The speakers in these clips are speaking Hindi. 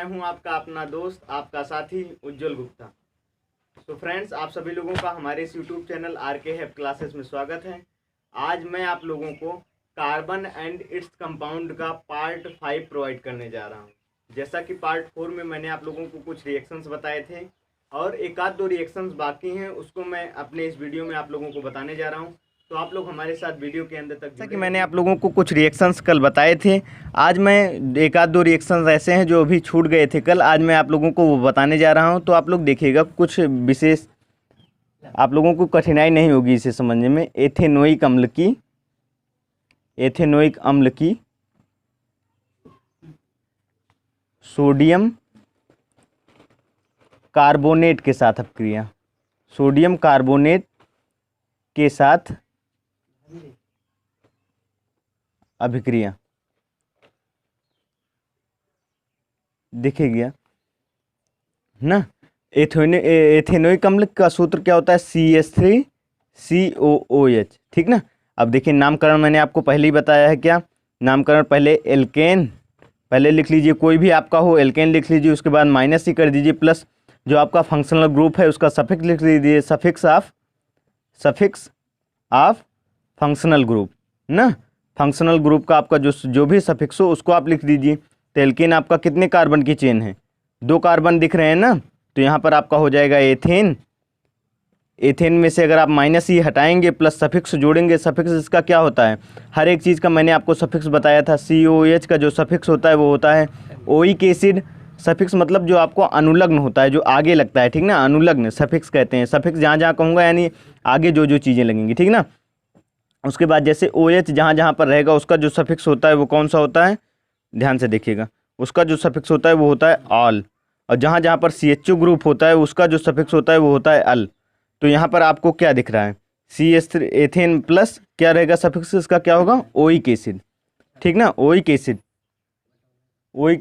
मैं हूं आपका अपना दोस्त, आपका साथी उज्जवल गुप्ता। तो फ्रेंड्स, आप सभी लोगों का हमारे इस यूट्यूब चैनल आरके हैप क्लासेस में स्वागत है। आज मैं आप लोगों को कार्बन एंड इट्स कंपाउंड का पार्ट 5 प्रोवाइड करने जा रहा हूं। जैसा कि पार्ट 4 में मैंने आप लोगों को कुछ रिएक्शंस बताए थे और एक आध दो रिएक्शंस बाकी हैं, उसको मैं अपने इस वीडियो में आप लोगों को बताने जा रहा हूं। तो आप लोग हमारे साथ वीडियो के अंदर तक, जैसा कि मैंने आप लोगों को कुछ रिएक्शंस कल बताए थे, आज मैं एक आध दो रिएक्शंस ऐसे हैं जो अभी छूट गए थे कल, आज मैं आप लोगों को वो बताने जा रहा हूं। तो आप लोग देखिएगा, कुछ विशेष आप लोगों को कठिनाई नहीं होगी इसे समझने में। एथेनोइक अम्ल की सोडियम कार्बोनेट के साथ अपक्रिया, सोडियम कार्बोनेट के साथ अभिक्रिया दिखेगी ना। एथेनोइक अम्ल का सूत्र क्या होता है? CH3COOH, ठीक ना। अब देखिए, नामकरण मैंने आपको पहले ही बताया है। क्या नामकरण? पहले एल्केन पहले लिख लीजिए, कोई भी आपका हो एल्केन लिख लीजिए, उसके बाद माइनस ही कर दीजिए, प्लस जो आपका फंक्शनल ग्रुप है उसका सफिक्स लिख लीजिए, सफिक्स ऑफ फंक्शनल ग्रुप ना। फंक्शनल ग्रुप का आपका जो भी सफिक्स हो उसको आप लिख दीजिए। तो एल्केन आपका कितने कार्बन की चेन है? 2 कार्बन दिख रहे हैं ना, तो यहाँ पर आपका हो जाएगा एथेन। एथेन में से अगर आप माइनस ही हटाएंगे प्लस सफिक्स जोड़ेंगे, सफिक्स इसका क्या होता है? हर एक चीज़ का मैंने आपको सफिक्स बताया था। COH का जो सफिक्स होता है वो होता है ओइक एसिड। सफिक्स मतलब जो आपको अनुलग्न होता है, जो आगे लगता है, ठीक ना, अनुलग्न सफिक्स कहते हैं। सफिक्स जहाँ जहाँ कहूँगा यानी आगे जो जो चीज़ें लगेंगी, ठीक ना। उसके बाद जैसे OH जहाँ जहाँ पर रहेगा उसका जो सफिक्स होता है वो कौन सा होता है? ध्यान से देखिएगा, उसका जो सफिक्स होता है वो होता है ऑल। और जहाँ जहाँ पर CHO ग्रुप होता है उसका जो सफिक्स होता है वो होता है अल। तो यहाँ पर आपको क्या दिख रहा है? CH3 एथेन प्लस क्या रहेगा सफिक्स, इसका क्या होगा? ओइक एसिड, ठीक ना। ओइक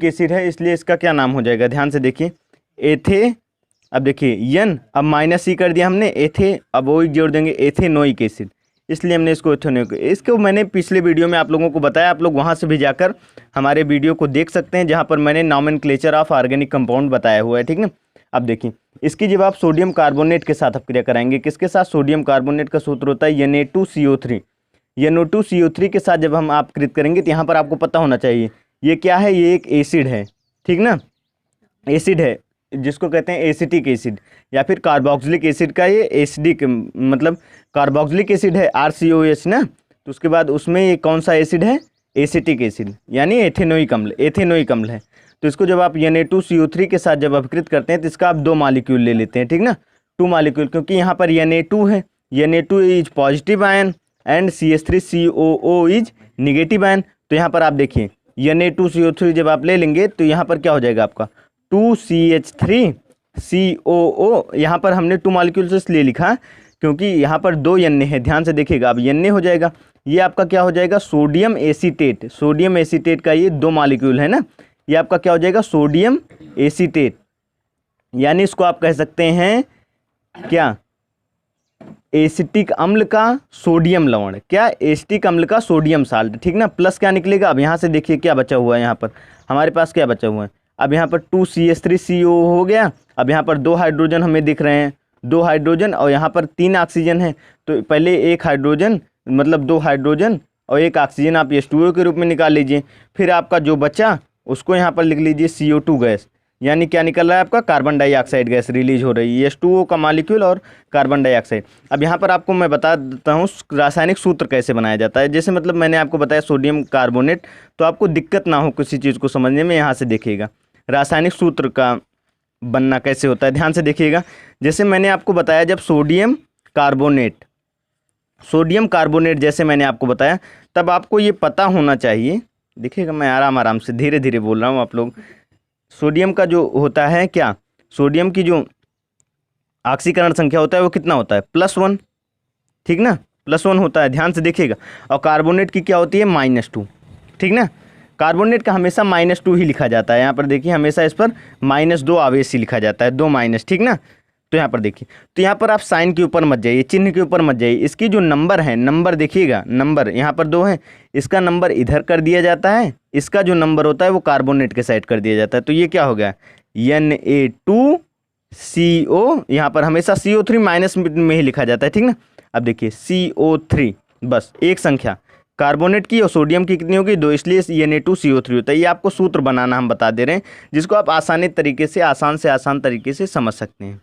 एसिड है, इसलिए इसका क्या नाम हो जाएगा? ध्यान से देखिए, एथे। अब देखिए यन, अब माइनस ही कर दिया हमने, एथे, अब ओइक जोड़ देंगे, एथेनोइक एसिड, इसलिए हमने इसको एथेनोइक। इसको मैंने पिछले वीडियो में आप लोगों को बताया, आप लोग वहाँ से भी जाकर हमारे वीडियो को देख सकते हैं जहाँ पर मैंने नॉमेनक्लेचर ऑफ ऑर्गेनिक कंपाउंड बताया हुआ है, ठीक ना। अब देखिए, इसकी जब आप सोडियम कार्बोनेट के साथ अपक्रिया कराएंगे, किसके साथ? सोडियम कार्बोनेट का सूत्र होता है Na2CO3। Na2CO3 के साथ जब हम अपकृत करेंगे तो यहाँ पर आपको पता होना चाहिए ये क्या है, ये एक एसिड है, ठीक ना। एसिड है जिसको कहते हैं एसिटिक एसिड या फिर कार्बोक्सिलिक एसिड का ये एसिडिक मतलब कार्बोक्सिलिक एसिड है, RCOH ना। तो उसके बाद उसमें ये कौन सा एसिड है? एसिटिक एसिड यानी एथेनोइक अम्ल है। तो इसको जब आप Na2CO3 के साथ जब अपकृत करते हैं तो इसका आप 2 मॉलिक्यूल ले लेते हैं, ठीक ना, 2 मॉलिक्यूल, क्योंकि यहाँ पर Na2 है, Na2 is positive ion and CH3COO is negative ion. तो यहाँ पर आप देखिए Na2CO3 जब आप ले लेंगे तो यहाँ पर क्या हो जाएगा आपका? 2CH3COO। यहाँ पर हमने 2 मॉलिक्यूल से इसलिए लिखा क्योंकि यहाँ पर 2 Na है। ध्यान से देखिएगा, अब Na हो जाएगा, ये आपका क्या हो जाएगा? Sodium acetate. सोडियम एसीटेट का ये 2 मॉलिक्यूल है ना, ये आपका क्या हो जाएगा? सोडियम एसीटेट, यानी इसको आप कह सकते हैं क्या? एसिटिक अम्ल का सोडियम लवण। क्या? एसिटिक अम्ल का सोडियम साल्ट, ठीक ना। प्लस क्या निकलेगा? अब यहाँ से देखिए क्या बचा हुआ है, यहाँ पर हमारे पास क्या बचा हुआ है? अब यहाँ पर 2CH3CO हो गया। अब यहाँ पर 2 हाइड्रोजन हमें दिख रहे हैं, 2 हाइड्रोजन, और यहाँ पर 3 ऑक्सीजन है। तो पहले 1 हाइड्रोजन मतलब 2 हाइड्रोजन और 1 ऑक्सीजन आप H2O के रूप में निकाल लीजिए। फिर आपका जो बचा उसको यहाँ पर लिख लीजिए CO2 गैस, यानी क्या निकल रहा है आपका? कार्बन डाइऑक्साइड गैस रिलीज हो रही है, H2O का मॉलिक्यूल और कार्बन डाइऑक्साइड। अब यहाँ पर आपको मैं बता देता हूँ रासायनिक सूत्र कैसे बनाया जाता है। जैसे मतलब मैंने आपको बताया सोडियम कार्बोनेट, तो आपको दिक्कत ना हो किसी चीज़ को समझने में, यहाँ से देखिएगा रासायनिक सूत्र का बनना कैसे होता है। ध्यान से देखिएगा, जैसे मैंने आपको बताया जब सोडियम कार्बोनेट जैसे मैंने आपको बताया, तब आपको ये पता होना चाहिए। देखिएगा, मैं आराम से धीरे धीरे बोल रहा हूँ, आप लोग। सोडियम का जो होता है क्या, सोडियम की जो ऑक्सीकरण संख्या होता है वो कितना होता है? +1, ठीक ना, +1 होता है। ध्यान से देखिएगा। और कार्बोनेट की क्या होती है? -2, ठीक ना। कार्बोनेट का हमेशा -2 ही लिखा जाता है। यहाँ पर देखिए हमेशा इस पर -2 आवेश ही लिखा जाता है, 2 माइनस, ठीक ना। तो यहाँ पर देखिए, तो यहाँ पर आप साइन के ऊपर मत जाइए, चिन्ह के ऊपर मत जाइए। इसकी जो नंबर है, नंबर देखिएगा, नंबर यहाँ पर 2 है, इसका नंबर इधर कर दिया जाता है, इसका जो नंबर होता है वो कार्बोनेट के साइड कर दिया जाता है। तो ये क्या हो गया, Na2CO, यहाँ पर हमेशा CO3 माइनस में ही लिखा जाता है, ठीक ना। अब देखिए CO3, बस एक संख्या कार्बोनेट की और सोडियम की कितनी होगी, 2, इसलिए Na2CO3 होता है। ये आपको सूत्र बनाना हम बता दे रहे हैं, जिसको आप आसान से आसान तरीके से समझ सकते हैं।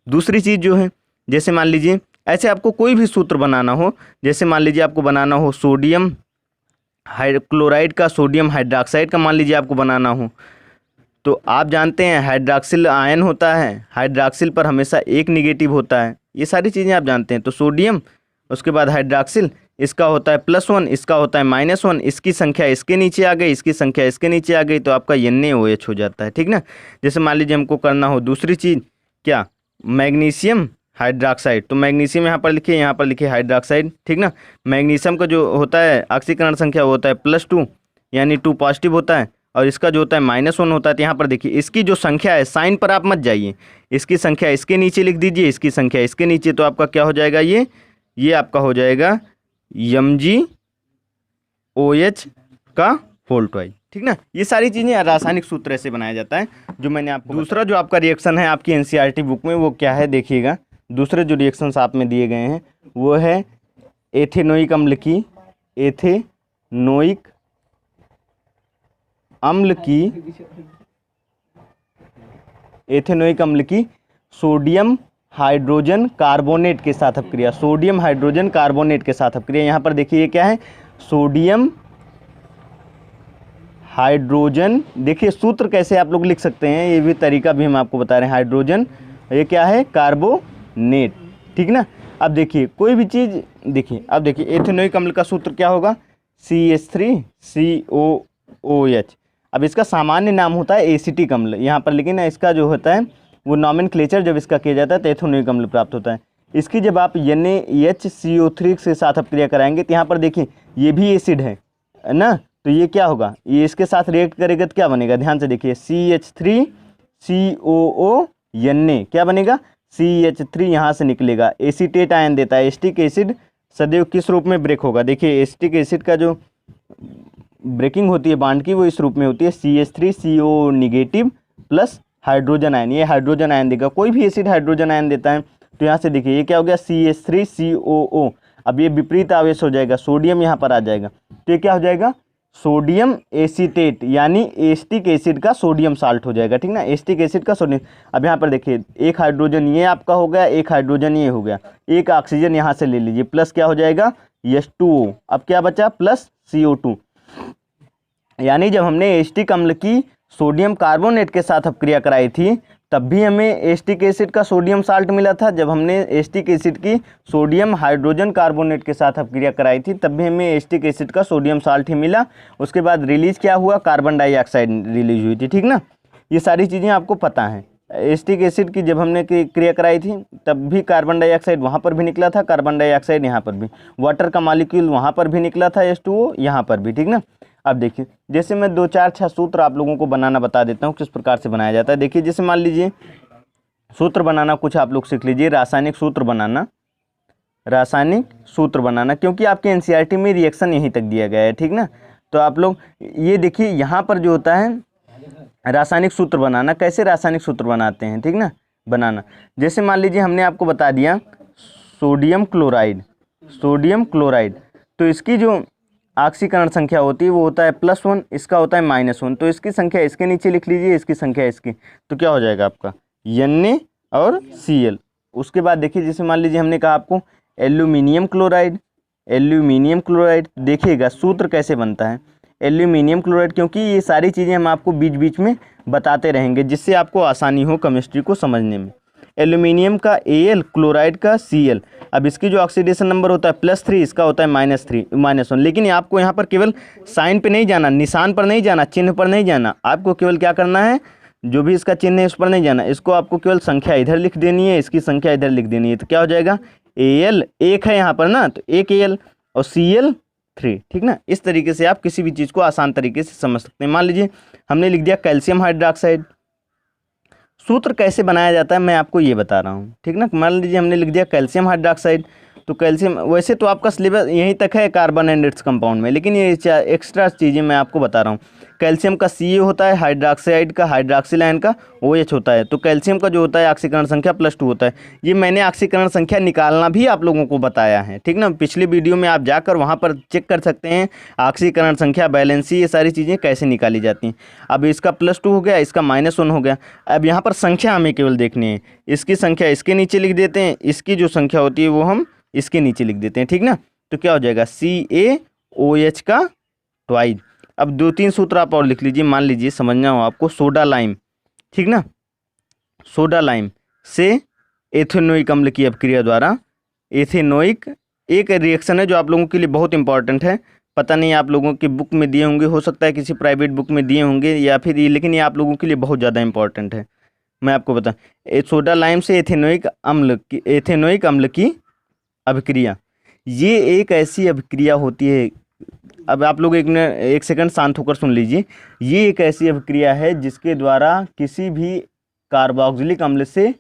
दूसरी चीज़ जो है, जैसे मान लीजिए ऐसे आपको कोई भी सूत्र बनाना हो, जैसे मान लीजिए आपको बनाना हो सोडियम क्लोराइड का सोडियम हाइड्रोक्साइड का मान लीजिए आपको बनाना हो, तो आप जानते हैं हाइड्रॉक्सिल आयन होता है, हाइड्रॉक्सिल पर हमेशा एक निगेटिव होता है, ये सारी चीज़ें आप जानते हैं। तो सोडियम, उसके बाद हाइड्रॉक्सिल, इसका होता है +1, इसका होता है -1, इसकी संख्या इसके नीचे आ गई, इसकी संख्या इसके नीचे आ गई, तो आपका NaOH हो जाता है, ठीक ना। जैसे मान लीजिए हमको करना हो दूसरी चीज़, क्या, मैग्नीशियम हाइड्रॉक्साइड, तो मैग्नीशियम यहाँ पर लिखिए, यहाँ पर लिखिए हाइड्रॉक्साइड, ठीक ना। मैग्नीशियम का जो होता है ऑक्सीकरण संख्या वो होता है +2, यानी 2 पॉजिटिव होता है, और इसका जो होता है -1 होता है। तो यहाँ पर देखिए इसकी जो संख्या है, साइन पर आप मत जाइए, इसकी संख्या इसके नीचे लिख दीजिए, इसकी संख्या इसके नीचे, तो आपका क्या हो जाएगा, ये आपका हो जाएगा MgOH का होल ट्वाइस, ठीक ना। ये सारी चीज़ें रासायनिक सूत्र ऐसे बनाया जाता है, जो मैंने आपको। दूसरा जो आपका रिएक्शन है आपकी NCERT बुक में, वो क्या है देखिएगा। दूसरे जो रिएक्शंस आप में दिए गए हैं वो है एथेनोइक अम्ल की सोडियम हाइड्रोजन कार्बोनेट के साथ अपक्रिया, सोडियम हाइड्रोजन कार्बोनेट के साथ अपक्रिया। यहाँ पर देखिए ये क्या है, सोडियम हाइड्रोजन, देखिए सूत्र कैसे आप लोग लिख सकते हैं, ये भी तरीका भी हम आपको बता रहे हैं। हाइड्रोजन, ये क्या है, कार्बोनेट, ठीक ना। अब देखिए कोई भी चीज़, देखिए अब देखिए एथेनोइक अम्ल का सूत्र क्या होगा, CH3COOH। अब इसका सामान्य नाम होता है एसिटिक अम्ल यहाँ पर, लेकिन इसका जो होता है वो नॉमेनक्लेचर जब इसका किया जाता है तो एथेनोइक अम्ल प्राप्त होता है। इसकी जब आप NaHCO3 के साथ अपक्रिया कराएंगे तो यहाँ पर देखिए ये भी एसिड है ना, तो ये क्या होगा, ये इसके साथ रिएक्ट करेगा तो क्या बनेगा, ध्यान से देखिए CH3COO क्या बनेगा, CH3 यहाँ से निकलेगा, एसीटेट आयन देता है। एसिटिक एसिड सदैव किस रूप में ब्रेक होगा, देखिए एसिटिक एसिड का जो ब्रेकिंग होती है बांड की, वो इस रूप में होती है CH3CO negative plus hydrogen ion, ये हाइड्रोजन आयन देगा। कोई भी एसिड हाइड्रोजन आयन देता है, तो यहाँ से देखिए ये क्या हो गया, CH3COO। अब ये विपरीत आवेश हो जाएगा, सोडियम यहाँ पर आ जाएगा, तो ये क्या हो जाएगा, सोडियम एसीटेट, यानी एसिटिक एसिड का सोडियम साल्ट हो जाएगा, ठीक ना, एसिटिक एसिड का सोडियम। अब यहाँ पर देखिए एक हाइड्रोजन ये आपका हो गया, एक हाइड्रोजन ये हो गया, एक ऑक्सीजन यहाँ से ले लीजिए, प्लस क्या हो जाएगा H2O। अब क्या बचा, प्लस CO2। यानी जब हमने एसिटिक अम्ल की सोडियम कार्बोनेट के साथ अपक्रिया कराई थी, तब भी हमें एसिटिक एसिड का सोडियम साल्ट मिला था। जब हमने एसिटिक एसिड की सोडियम हाइड्रोजन कार्बोनेट के साथ अपक्रिया कराई थी, तब भी हमें एसिटिक एसिड का सोडियम साल्ट ही मिला। उसके बाद रिलीज क्या हुआ, कार्बन डाइऑक्साइड रिलीज हुई थी, ठीक ना। ये सारी चीज़ें आपको पता हैं। एसिटिक एसिड की जब हमने क्रिया कराई थी, तब भी कार्बन डाइऑक्साइड वहाँ पर भी निकला था, कार्बन डाइऑक्साइड यहाँ पर भी, वाटर का मॉलिक्यूल वहाँ पर भी निकला था, H2O यहाँ पर भी, ठीक ना। अब देखिए जैसे मैं 2 4 6 सूत्र आप लोगों को बनाना बता देता हूँ, किस प्रकार से बनाया जाता है। देखिए जैसे मान लीजिए सूत्र बनाना कुछ आप लोग सीख लीजिए, रासायनिक सूत्र बनाना, क्योंकि आपके NCERT में रिएक्शन यहीं तक दिया गया है, ठीक ना। तो आप लोग ये देखिए यहाँ पर जो होता है रासायनिक सूत्र बनाना, कैसे रासायनिक सूत्र बनाते हैं, ठीक ना, बनाना। जैसे मान लीजिए हमने आपको बता दिया सोडियम क्लोराइड, तो इसकी जो ऑक्सीकरण संख्या होती है वो होता है +1, इसका होता है -1, तो इसकी संख्या इसके नीचे लिख लीजिए, इसकी संख्या इसकी, तो क्या हो जाएगा आपका Na और Cl। उसके बाद देखिए जैसे मान लीजिए हमने कहा आपको एल्यूमिनियम क्लोराइड, देखिएगा सूत्र कैसे बनता है एल्यूमिनियम क्लोराइड, क्योंकि ये सारी चीज़ें हम आपको बीच बीच में बताते रहेंगे, जिससे आपको आसानी हो केमिस्ट्री को समझने में। एल्यूमिनियम का Al, क्लोराइड का Cl। अब इसकी जो ऑक्सीडेशन नंबर होता है +3, इसका होता है -1, लेकिन आपको यहाँ पर केवल साइन पे नहीं जाना, निशान पर नहीं जाना, चिन्ह पर नहीं जाना, आपको केवल क्या करना है, जो भी इसका चिन्ह है उस पर नहीं जाना, इसको आपको केवल संख्या इधर लिख देनी है, इसकी संख्या इधर लिख देनी है, तो क्या हो जाएगा Al 1 है यहाँ पर ना, तो 1 Al और Cl 3, ठीक ना। इस तरीके से आप किसी भी चीज़ को आसान तरीके से समझ सकते हैं। मान लीजिए हमने लिख दिया कैल्शियम हाइड्रोक्साइड, सूत्र कैसे बनाया जाता है मैं आपको ये बता रहा हूँ, ठीक ना। मान लीजिए हमने लिख दिया कैल्शियम हाइड्रोक्साइड, तो कैल्शियम वैसे तो आपका सिलेबस यहीं तक है कार्बन एंड इट्स कंपाउंड में, लेकिन ये एक्स्ट्रा चीज़ें मैं आपको बता रहा हूँ। कैल्शियम का Ca होता है, हाइड्रोक्साइड का हाइड्रोक्सिल आयन का OH होता है। तो कैल्शियम का जो होता है ऑक्सीकरण संख्या +2 होता है। ये मैंने ऑक्सीकरण संख्या निकालना भी आप लोगों को बताया है, ठीक ना। पिछले वीडियो में आप जाकर वहाँ पर चेक कर सकते हैं ऑक्सीकरण संख्या, बैलेंसी, ये सारी चीज़ें कैसे निकाली जाती हैं। अब इसका +2 हो गया, इसका -1 हो गया। अब यहाँ पर संख्या हमें केवल देखनी है। इसकी संख्या इसके नीचे लिख देते हैं, इसकी जो संख्या होती है वो हम इसके नीचे लिख देते हैं, ठीक ना। तो क्या हो जाएगा CaOH का ट्वाइस। अब 2-3 सूत्र आप और लिख लीजिए, मान लीजिए समझना हो आपको, सोडा लाइम, ठीक ना, सोडा लाइम से एथेनोइक अम्ल की अपक्रिया द्वारा, एथेनोइक एक रिएक्शन है जो आप लोगों के लिए बहुत इंपॉर्टेंट है। पता नहीं आप लोगों की बुक में दिए होंगे, हो सकता है किसी प्राइवेट बुक में दिए होंगे या फिर ये, लेकिन ये आप लोगों के लिए बहुत ज़्यादा इंपॉर्टेंट है। मैं आपको बता, सोडा लाइम से एथेनोइक अम्ल की अभिक्रिया, ये एक ऐसी अभिक्रिया होती है। अब आप लोग एक सेकंड शांत होकर सुन लीजिए। ये एक ऐसी अभिक्रिया है जिसके द्वारा किसी भी कार्बोक्सिलिक अम्ल से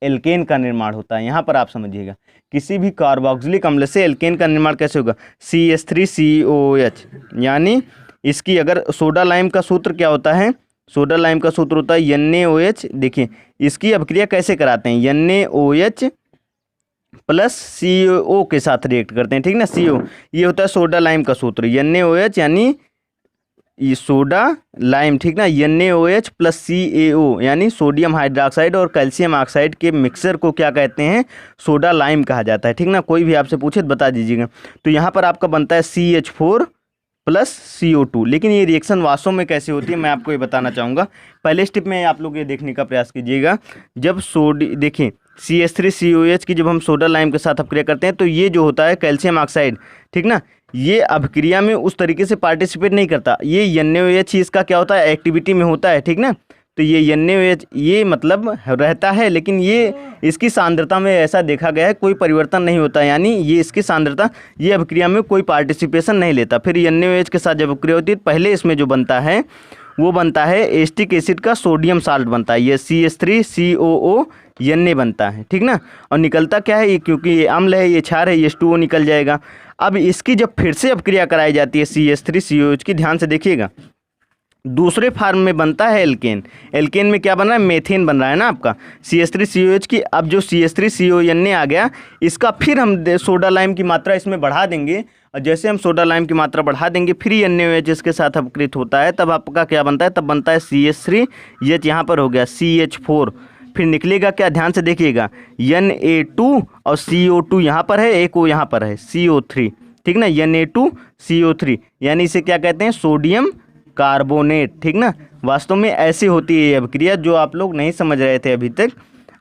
एल्केन का निर्माण होता है। यहाँ पर आप समझिएगा, किसी भी कार्बोक्सिलिक अम्ल से एल्केन का निर्माण कैसे होगा, CH3COOH। यानी इसकी अगर सोडा लाइम का सूत्र क्या होता है, सोडा लाइम का सूत्र होता है NaOH। देखिए इसकी अभिक्रिया कैसे कराते हैं, NaOH प्लस CO के साथ रिएक्ट करते हैं, ठीक ना। CO ये होता है सोडा लाइम का सूत्र, NaOH यानी ये सोडा लाइम, ठीक ना। NaOH प्लस CaO यानी सोडियम हाइड्रोक्साइड और कैल्शियम ऑक्साइड के मिक्सर को क्या कहते हैं, सोडा लाइम कहा जाता है, ठीक ना। कोई भी आपसे पूछे तो बता दीजिएगा। तो यहाँ पर आपका बनता है CH4 प्लस CO2। लेकिन ये रिएक्शन वास्तव में कैसे होती है मैं आपको ये बताना चाहूँगा। पहले स्टेप में आप लोग ये देखने का प्रयास कीजिएगा, जब देखें CH3COH की जब हम सोडा लाइम के साथ अपक्रिया करते हैं तो ये जो होता है कैल्शियम ऑक्साइड, ठीक ना, ये अभिक्रिया में उस तरीके से पार्टिसिपेट नहीं करता। ये NaOH इसका क्या होता है, एक्टिविटी में होता है, ठीक ना। तो ये NaOH ये मतलब रहता है, लेकिन ये इसकी सांद्रता में ऐसा देखा गया है कोई परिवर्तन नहीं होता। यानी ये इसकी सांद्रता, ये अभिक्रिया में कोई पार्टिसिपेशन नहीं लेता। फिर NaOH के साथ जब अभिक्रिया होती है पहले इसमें जो बनता है वो बनता है एस्टिक एसिड का सोडियम साल्ट बनता है, ये CH3COO Na बनता है, ठीक ना। और निकलता क्या है, ये क्योंकि ये अम्ल है, ये क्षार है, ये H2O निकल जाएगा। अब इसकी जब फिर से अपक्रिया कराई जाती है CH3COH की, ध्यान से देखिएगा, दूसरे फार्म में बनता है एल्केन। एल्केन में क्या बन रहा है, मेथेन बन रहा है ना आपका CH3COH की। अब जो CH3CONA आ गया, इसका फिर हम सोडा लाइम की मात्रा इसमें बढ़ा देंगे, और जैसे हम सोडा लाइम की मात्रा बढ़ा देंगे फिर NaOH इसके साथ अपकृत होता है, तब आपका क्या बनता है, तब बनता है CH3, यहाँ पर हो गया CH4। फिर निकलेगा क्या, ध्यान से देखिएगा, Na2 और CO2 यहाँ पर है, एक वो यहाँ पर है CO3, ठीक ना। Na2CO3 यानी इसे क्या कहते हैं, सोडियम कार्बोनेट, ठीक ना। वास्तव में ऐसी होती है ये अभिक्रिया, जो आप लोग नहीं समझ रहे थे अभी तक,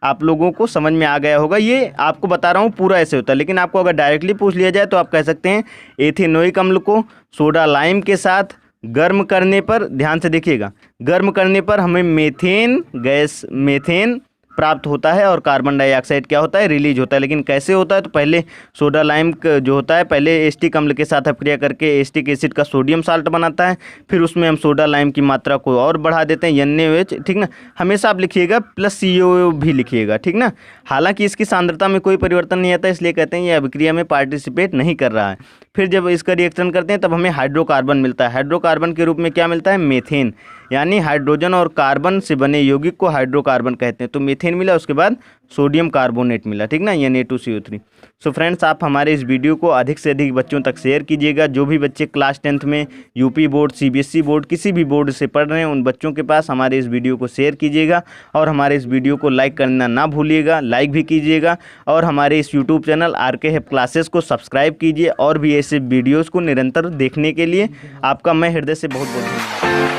आप लोगों को समझ में आ गया होगा। ये आपको बता रहा हूँ पूरा ऐसे होता है, लेकिन आपको अगर डायरेक्टली पूछ लिया जाए तो आप कह सकते हैं एथेनोइक अम्ल को सोडा लाइम के साथ गर्म करने पर, ध्यान से देखिएगा, गर्म करने पर हमें मेथेन प्राप्त होता है और कार्बन डाइऑक्साइड क्या होता है, रिलीज होता है। लेकिन कैसे होता है, तो पहले सोडा लाइम जो होता है पहले एस्टिक अम्ल के साथ अपक्रिया करके एस्टिक एसिड का सोडियम साल्ट बनाता है, फिर उसमें हम सोडा लाइम की मात्रा को और बढ़ा देते हैं NaOH, ठीक ना। हमेशा आप लिखिएगा प्लस CO भी लिखिएगा, ठीक ना। हालांकि इसकी सांद्रता में कोई परिवर्तन नहीं आता, इसलिए कहते हैं ये अभिक्रिया में पार्टिसिपेट नहीं कर रहा है। फिर जब इसका रिएक्शन करते हैं तब हमें हाइड्रोकार्बन मिलता है। हाइड्रोकार्बन के रूप में क्या मिलता है, मेथेन, यानी हाइड्रोजन और कार्बन से बने यौगिक को हाइड्रोकार्बन कहते हैं। तो मेथेन मिला, उसके बाद सोडियम कार्बोनेट मिला, ठीक ना, Na2CO3। सो फ्रेंड्स, आप हमारे इस वीडियो को अधिक से अधिक बच्चों तक शेयर कीजिएगा। जो भी बच्चे क्लास 10th में यूपी बोर्ड, CBSE बोर्ड, किसी भी बोर्ड से पढ़ रहे हैं, उन बच्चों के पास हमारे इस वीडियो को शेयर कीजिएगा और हमारे इस वीडियो को लाइक करना ना भूलिएगा, लाइक भी कीजिएगा। और हमारे इस YouTube channel RK Hep classes को सब्सक्राइब कीजिए, और भी ऐसे वीडियोज़ को निरंतर देखने के लिए आपका मैं हृदय से बहुत बहुत धन्यवाद।